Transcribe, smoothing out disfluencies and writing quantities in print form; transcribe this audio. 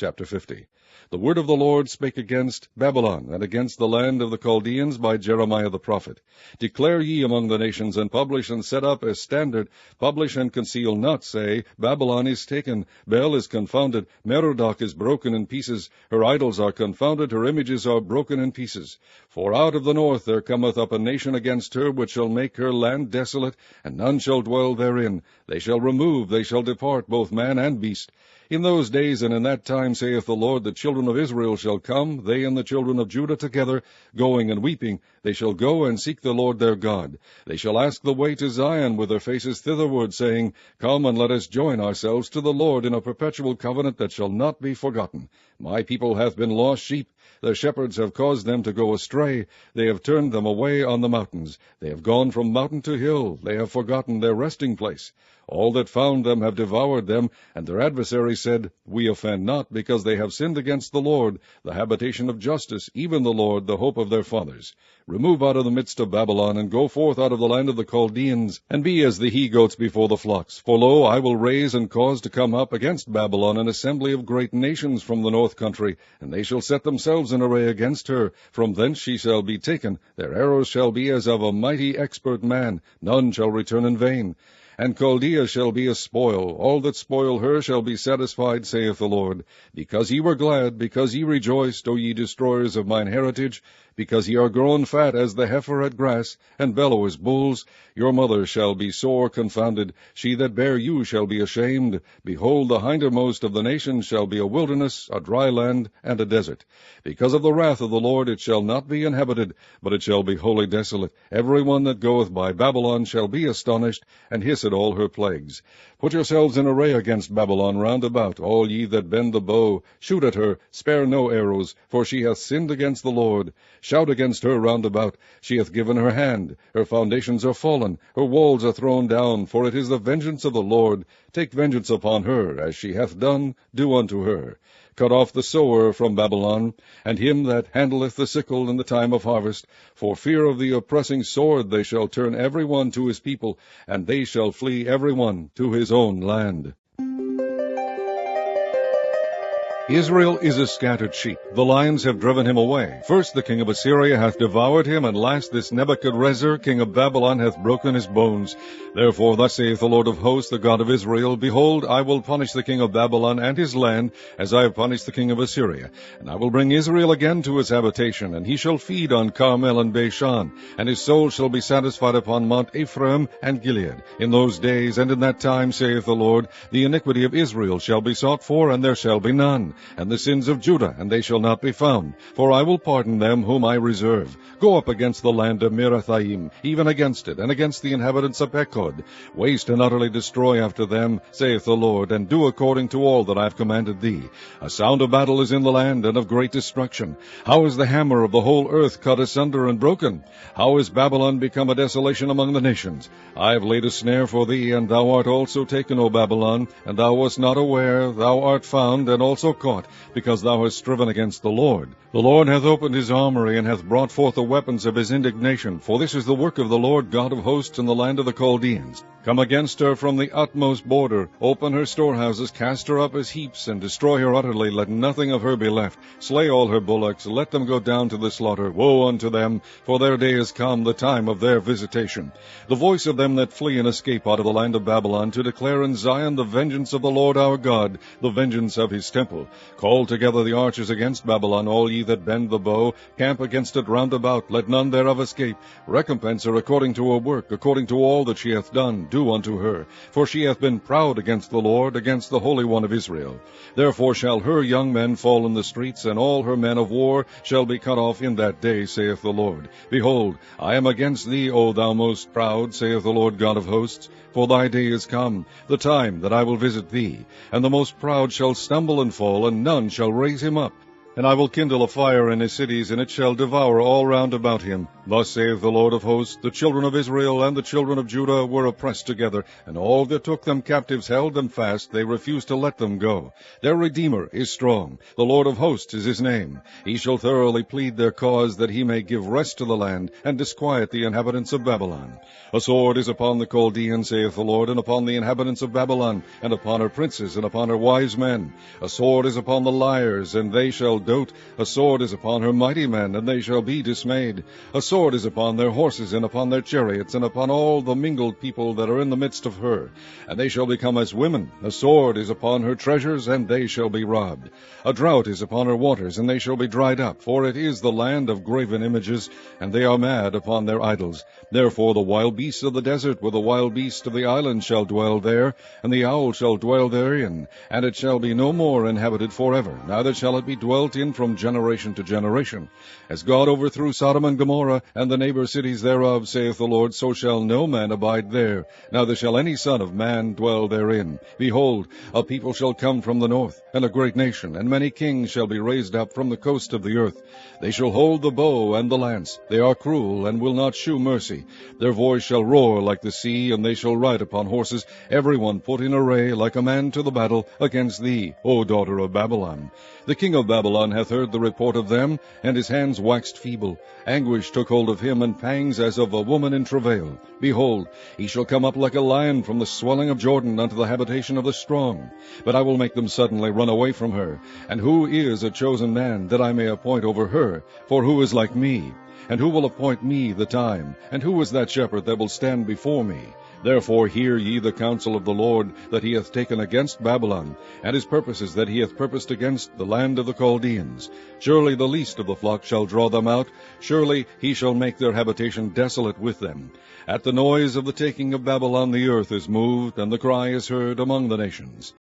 Chapter 50. The word of the Lord spake against Babylon, and against the land of the Chaldeans by Jeremiah the prophet. Declare ye among the nations, and publish and set up a standard, publish and conceal not, say, Babylon is taken, Bel is confounded, Merodach is broken in pieces, her idols are confounded, her images are broken in pieces. For out of the north there cometh up a nation against her, which shall make her land desolate, and none shall dwell therein. They shall remove, they shall depart, both man and beast. In those days and in that time, saith the Lord, the children of Israel shall come, they and the children of Judah together, going and weeping. They shall go and seek the Lord their God. They shall ask the way to Zion with their faces thitherward, saying, Come and let us join ourselves to the Lord in a perpetual covenant that shall not be forgotten. My people hath been lost sheep. Their shepherds have caused them to go astray. They have turned them away on the mountains. They have gone from mountain to hill. They have forgotten their resting place. All that found them have devoured them, and their adversaries said, We offend not, because they have sinned against the Lord, the habitation of justice, even the Lord, the hope of their fathers. Remove out of the midst of Babylon, and go forth out of the land of the Chaldeans, and be as the he-goats before the flocks. For lo, I will raise and cause to come up against Babylon an assembly of great nations from the north country, and they shall set themselves in array against her. From thence she shall be taken. Their arrows shall be as of a mighty expert man. None shall return in vain. And Chaldea shall be a spoil. All that spoil her shall be satisfied, saith the Lord. Because ye were glad, because ye rejoiced, O ye destroyers of mine heritage, because ye are grown fat as the heifer at grass, and bellow as bulls, your mother shall be sore confounded. She that bare you shall be ashamed. Behold, the hindermost of the nations shall be a wilderness, a dry land, and a desert. Because of the wrath of the Lord it shall not be inhabited, but it shall be wholly desolate. Every one that goeth by Babylon shall be astonished, and hiss at all her plagues. Put yourselves in array against Babylon round about, all ye that bend the bow. Shoot at her, spare no arrows, for she hath sinned against the Lord. Shout against her round about. She hath given her hand. Her foundations are fallen. Her walls are thrown down, for it is the vengeance of the Lord. Take vengeance upon her, as she hath done, do unto her. Cut off the sower from Babylon, and him that handleth the sickle in the time of harvest. For fear of the oppressing sword they shall turn every one to his people, and they shall flee every one to his own land. Israel is a scattered sheep. The lions have driven him away. First the king of Assyria hath devoured him, and last this Nebuchadrezzar, king of Babylon, hath broken his bones. Therefore thus saith the Lord of hosts, the God of Israel, Behold, I will punish the king of Babylon and his land, as I have punished the king of Assyria. And I will bring Israel again to his habitation, and he shall feed on Carmel and Bashan, and his soul shall be satisfied upon Mount Ephraim and Gilead. In those days and in that time, saith the Lord, the iniquity of Israel shall be sought for, and there shall be none. And the sins of Judah, and they shall not be found. For I will pardon them whom I reserve. Go up against the land of Merathaim, even against it, and against the inhabitants of Pekod. Waste and utterly destroy after them, saith the Lord, and do according to all that I have commanded thee. A sound of battle is in the land, and of great destruction. How is the hammer of the whole earth cut asunder and broken? How is Babylon become a desolation among the nations? I have laid a snare for thee, and thou art also taken, O Babylon, and thou wast not aware, thou art found, and also caught, because thou hast striven against the Lord. The Lord hath opened his armory, and hath brought forth the weapons of his indignation, for this is the work of the Lord God of hosts in the land of the Chaldeans. Come against her from the utmost border, open her storehouses, cast her up as heaps, and destroy her utterly, let nothing of her be left. Slay all her bullocks, let them go down to the slaughter. Woe unto them, for their day is come, the time of their visitation. The voice of them that flee and escape out of the land of Babylon, to declare in Zion the vengeance of the Lord our God, the vengeance of his temple. Call together the archers against Babylon, all ye that bend the bow. Camp against it round about, let none thereof escape. Recompense her according to her work, according to all that she hath done, do unto her. For she hath been proud against the Lord, against the Holy One of Israel. Therefore shall her young men fall in the streets, and all her men of war shall be cut off in that day, saith the Lord. Behold, I am against thee, O thou most proud, saith the Lord God of hosts. For thy day is come, the time that I will visit thee, and the most proud shall stumble and fall, and none shall raise him up. And I will kindle a fire in his cities, and it shall devour all round about him. Thus saith the Lord of hosts, the children of Israel and the children of Judah were oppressed together, and all that took them captives held them fast, they refused to let them go. Their Redeemer is strong, the Lord of hosts is his name. He shall thoroughly plead their cause, that he may give rest to the land, and disquiet the inhabitants of Babylon. A sword is upon the Chaldeans, saith the Lord, and upon the inhabitants of Babylon, and upon her princes, and upon her wise men. A sword is upon the liars, and they shall dote. A sword is upon her mighty men, and they shall be dismayed. A sword is upon their horses, and upon their chariots, and upon all the mingled people that are in the midst of her. And they shall become as women. A sword is upon her treasures, and they shall be robbed. A drought is upon her waters, and they shall be dried up. For it is the land of graven images, and they are mad upon their idols. Therefore the wild beasts of the desert with the wild beasts of the island shall dwell there, and the owl shall dwell therein. And it shall be no more inhabited forever, neither shall it be dwelt in from generation to generation. As God overthrew Sodom and Gomorrah, and the neighbor cities thereof, saith the Lord, so shall no man abide there, neither shall any son of man dwell therein. Behold, a people shall come from the north, and a great nation, and many kings shall be raised up from the coast of the earth. They shall hold the bow and the lance. They are cruel, and will not shew mercy. Their voice shall roar like the sea, and they shall ride upon horses, every one put in array like a man to the battle against thee, O daughter of Babylon. The king of Babylon hath heard the report of them, and his hands waxed feeble. Anguish took hold of him, and pangs as of a woman in travail. Behold, he shall come up like a lion from the swelling of Jordan unto the habitation of the strong. But I will make them suddenly run away from her. And who is a chosen man, that I may appoint over her? For who is like me? And who will appoint me the time? And who is that shepherd that will stand before me? Therefore hear ye the counsel of the Lord, that he hath taken against Babylon, and his purposes that he hath purposed against the land of the Chaldeans. Surely the least of the flock shall draw them out. Surely he shall make their habitation desolate with them. At the noise of the taking of Babylon the earth is moved, and the cry is heard among the nations.